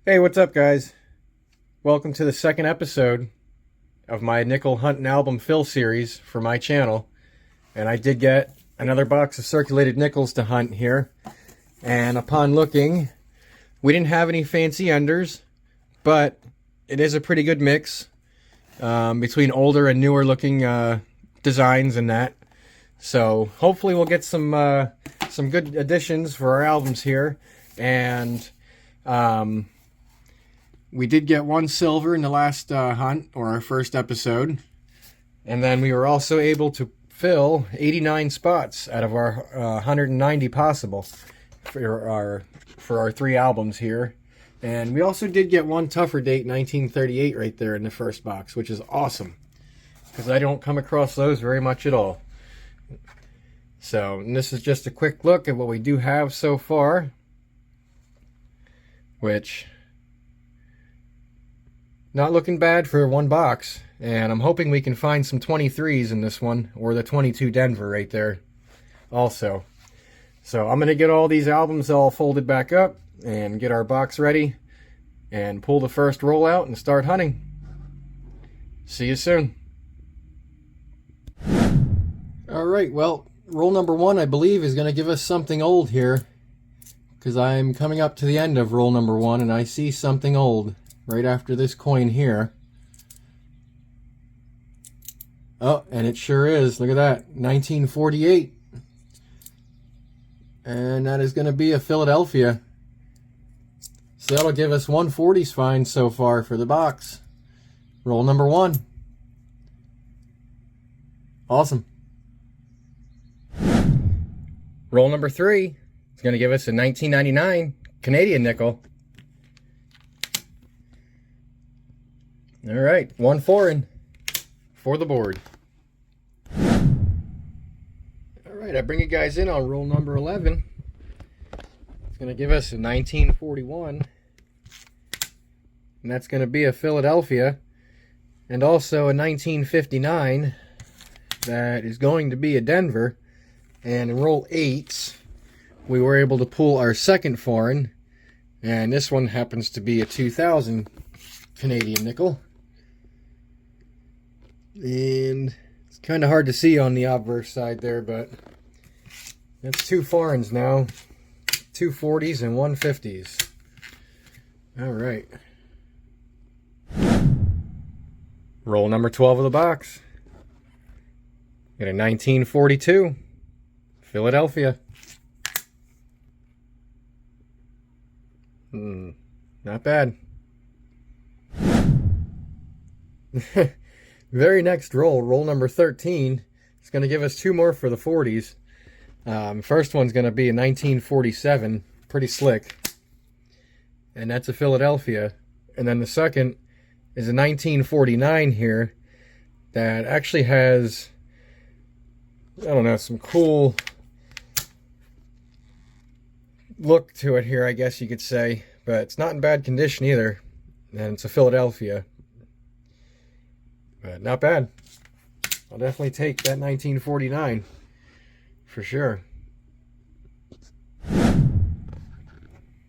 Hey, what's up, guys? Welcome to the second episode of my Nickel Hunting Album Fill series for my channel. And I did get another box of circulated nickels to hunt here. And upon looking, we didn't have any fancy enders, but it is a pretty good mix between older and newer looking designs and that. So hopefully we'll get some good additions for our albums here. And we did get one silver in the last hunt, or our first episode. And then we were also able to fill 89 spots out of our 190 possible for our three albums here. And we also did get one tougher date, 1938, right there in the first box, which is awesome, because I don't come across those very much at all. So, and this is just a quick look at what we do have so far, which, not looking bad for one box. And I'm hoping we can find some 23s in this one, or the 22 Denver right there also. So I'm going to get all these albums all folded back up and get our box ready and pull the first roll out and start hunting. See you soon. Alright, well, roll number one, I believe, is going to give us something old here, because I'm coming up to the end of roll number one and I see something old right after this coin here. Oh, and it sure is. Look at that. 1948. And that is going to be a Philadelphia. So that'll give us 140s find so far for the box. Roll number one. Awesome. Roll number three is going to give us a 1999 Canadian nickel. All right, one foreign for the board. All right, I bring you guys in on roll number 11. It's going to give us a 1941, and that's going to be a Philadelphia, and also a 1959 that is going to be a Denver. And in roll 8, we were able to pull our second foreign, and this one happens to be a 2000 Canadian nickel. And it's kind of hard to see on the obverse side there, but that's two foreigns now. Two 40s and one 50s. All right. Roll number 12 of the box. Got a 1942 Philadelphia. Not bad. Very next roll, roll number 13, it's going to give us two more for the 40s. First one's going to be a 1947, pretty slick, and that's a Philadelphia. And then the second is a 1949 here that actually has, I don't know, some cool look to it here, I guess you could say, but it's not in bad condition either, and it's a Philadelphia. But not bad. I'll definitely take that 1949 for sure.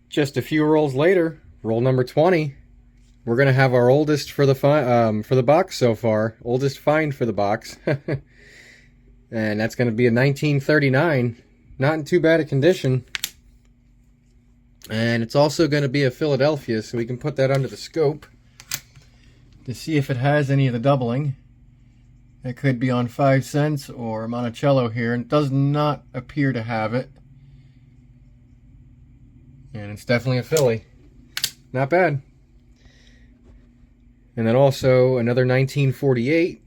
Just a few rolls later, roll number 20, we're going to have our oldest for the box so far, oldest find for the box. And that's going to be a 1939, not in too bad a condition. And it's also going to be a Philadelphia, so we can put that under the scope to see if it has any of the doubling. It could be on 5 cents or Monticello here, and it does not appear to have it. And it's definitely a Philly. Not bad. And then also another 1948,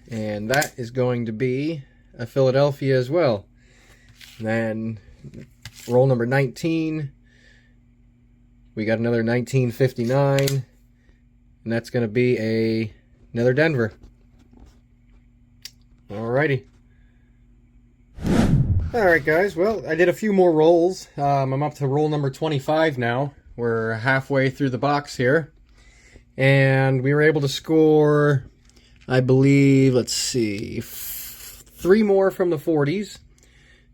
and that is going to be a Philadelphia as well. And then roll number 19, we got another 1959. And that's going to be another Denver. Alrighty. Alright guys, well, I did a few more rolls. I'm up to roll number 25 now. We're halfway through the box here. And we were able to score, I believe, let's see, 3 more from the 40s.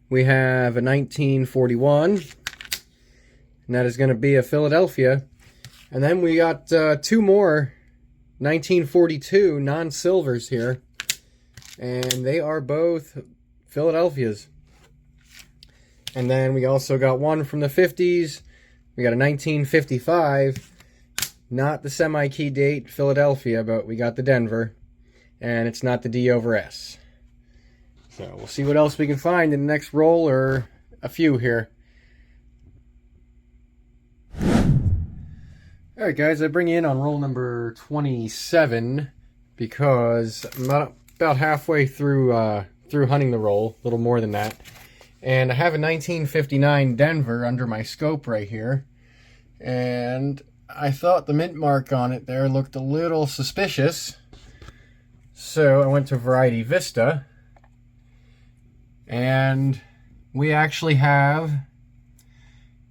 We have a 1941. And that is going to be a Philadelphia. And then we got two more 1942 non-silvers here. And they are both Philadelphias. And then we also got one from the 50s. We got a 1955. Not the semi-key date Philadelphia, but we got the Denver. And it's not the D over S. So we'll see what else we can find in the next roll, or a few here. Alright guys, I bring you in on roll number 27 because I'm about halfway through hunting the roll, a little more than that. And I have a 1959 Denver under my scope right here. And I thought the mint mark on it there looked a little suspicious. So I went to Variety Vista. And we actually have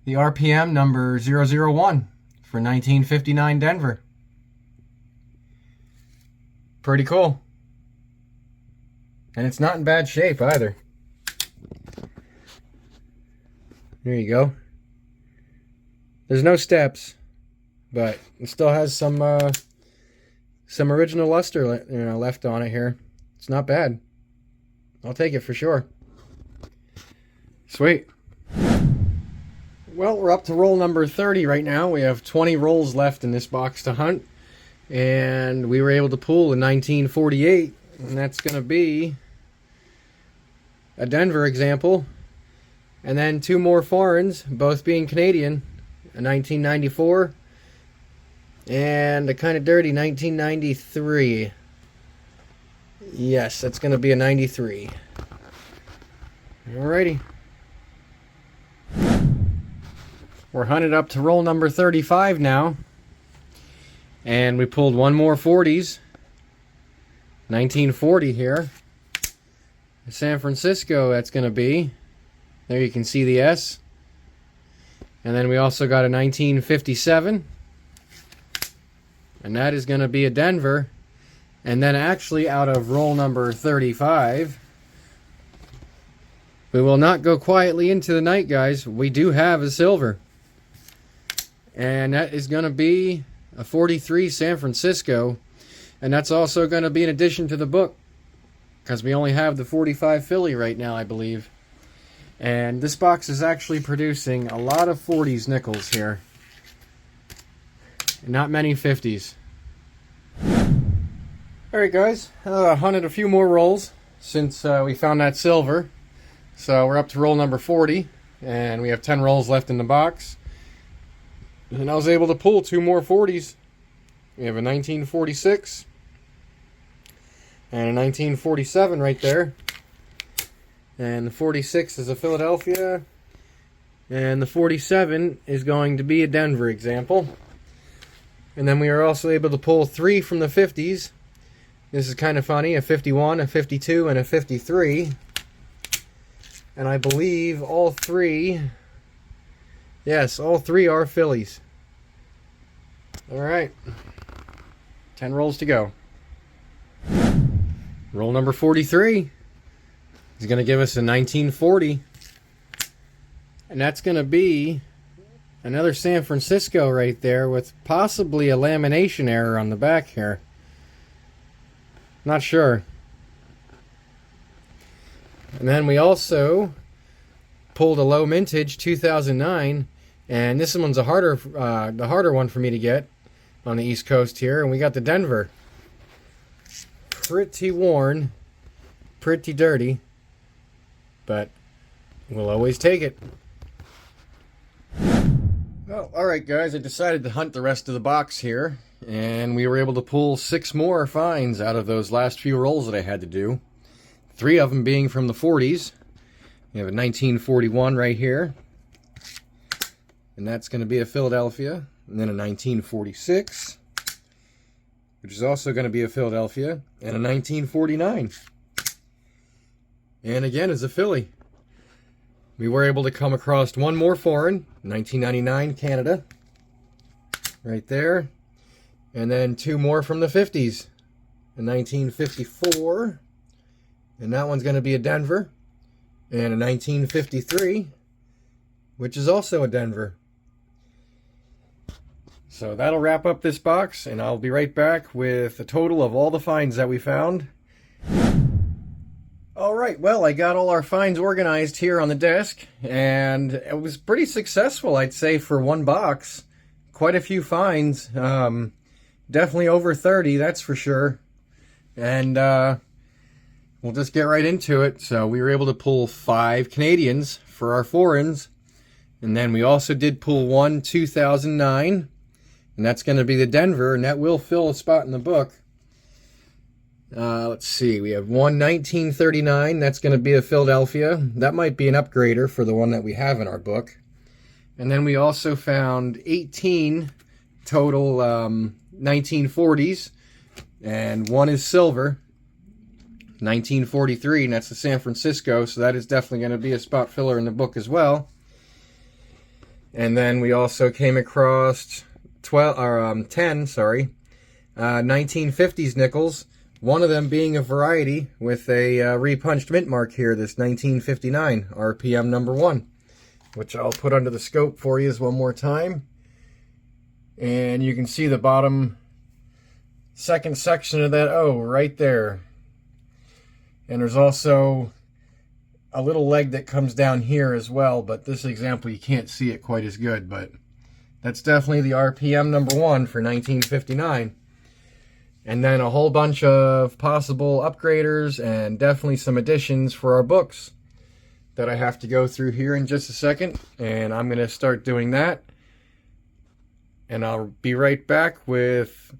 the RPM number 001 for 1959 Denver. Pretty cool. And it's not in bad shape either. There you go. There's no steps, but it still has some original luster, left on it here. It's not bad. I'll take it for sure. Sweet. Well, we're up to roll number 30 right now. We have 20 rolls left in this box to hunt, and we were able to pull a 1948, and that's going to be a Denver example. And then two more foreigns, both being Canadian, a 1994 and a kind of dirty 1993. Yes, that's going to be a 93. Alrighty. We're hunted up to roll number 35 now. And we pulled one more 40s. 1940 here. San Francisco, that's going to be. There you can see the S. And then we also got a 1957. And that is going to be a Denver. And then actually out of roll number 35, we will not go quietly into the night, guys. We do have a silver. And that is going to be a 43 San Francisco. And that's also going to be an addition to the book, because we only have the 45 Philly right now, I believe. And this box is actually producing a lot of 40s nickels here. And not many 50s. Alright guys, hunted a few more rolls since we found that silver. So we're up to roll number 40. And we have 10 rolls left in the box. And I was able to pull two more 40s. We have a 1946 and a 1947 right there. And the 46 is a Philadelphia. And the 47 is going to be a Denver example. And then we are also able to pull three from the 50s. This is kind of funny. A 51, a 52, and a 53. And I believe all three... Yes, all three are Phillies. Alright. 10 rolls to go. Roll number 43. He's going to give us a 1940. And that's going to be another San Francisco right there with possibly a lamination error on the back here. Not sure. And then we also pulled a low mintage 2009, and this one's the harder one for me to get on the East Coast here. And we got the Denver. Pretty worn, pretty dirty, but we'll always take it. Well, alright guys, I decided to hunt the rest of the box here, and we were able to pull 6 more finds out of those last few rolls that I had to do. 3 of them being from the 40s. We have a 1941 right here, and that's going to be a Philadelphia. And then a 1946, which is also going to be a Philadelphia, and a 1949. And again, is a Philly. We were able to come across one more foreign, 1999 Canada, right there. And then 2 more from the 50s, a 1954, and that one's going to be a Denver, and a 1953, which is also a Denver. So that'll wrap up this box, and I'll be right back with a total of all the finds that we found. Alright, well, I got all our finds organized here on the desk, and it was pretty successful, I'd say, for one box. Quite a few finds. Definitely over 30, that's for sure. And we'll just get right into it. So we were able to pull 5 Canadians for our foreigns. And then we also did pull one 2009. And that's going to be the Denver, and that will fill a spot in the book. Let's see, we have one 1939. That's going to be a Philadelphia. That might be an upgrader for the one that we have in our book. And then we also found 18 total 1940s. And one is silver, 1943, and that's the San Francisco, so that is definitely going to be a spot filler in the book as well. And then we also came across 10 1950s nickels, one of them being a variety with a repunched mint mark here, this 1959 RPM number 1, which I'll put under the scope for you one more time. And you can see the bottom second section of that O right there. And there's also a little leg that comes down here as well, but this example you can't see it quite as good, but that's definitely the RPM number 1 for 1959. And then a whole bunch of possible upgraders and definitely some additions for our books that I have to go through here in just a second, and I'm going to start doing that. And I'll be right back with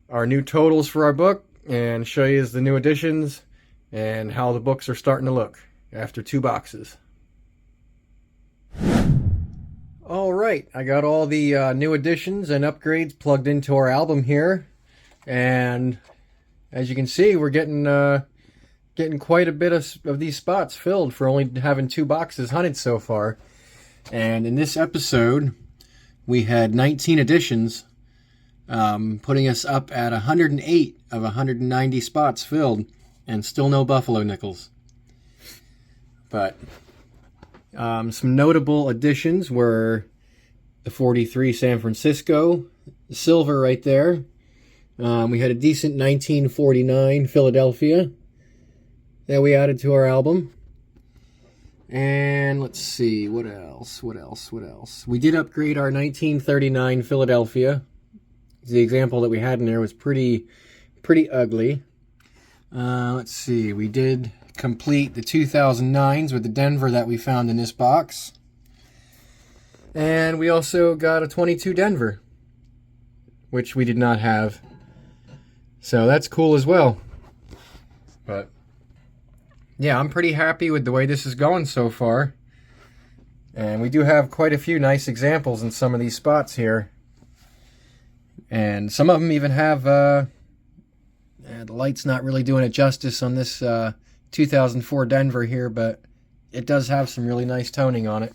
our new totals for our book and show you the new additions and how the books are starting to look after 2 boxes. Alright, I got all the new additions and upgrades plugged into our album here, and as you can see, we're getting quite a bit of these spots filled for only having 2 boxes hunted so far. And in this episode we had 19 additions, putting us up at 108 of 190 spots filled, and still no buffalo nickels. But some notable additions were the 43 San Francisco, silver right there. We had a decent 1949 Philadelphia that we added to our album. And let's see, what else? We did upgrade our 1939 Philadelphia. The example that we had in there was pretty ugly. Let's see, we did complete the 2009s with the Denver that we found in this box. And we also got a 22 Denver, which we did not have. So that's cool as well. But yeah, I'm pretty happy with the way this is going so far. And we do have quite a few nice examples in some of these spots here. And some of them even have, the light's not really doing it justice on this 2004 Denver here, but it does have some really nice toning on it.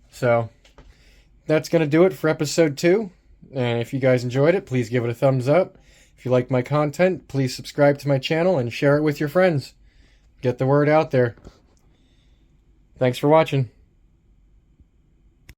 So that's going to do it for episode 2. And if you guys enjoyed it, please give it a thumbs up. If you like my content, please subscribe to my channel and share it with your friends. Get the word out there. Thanks for watching.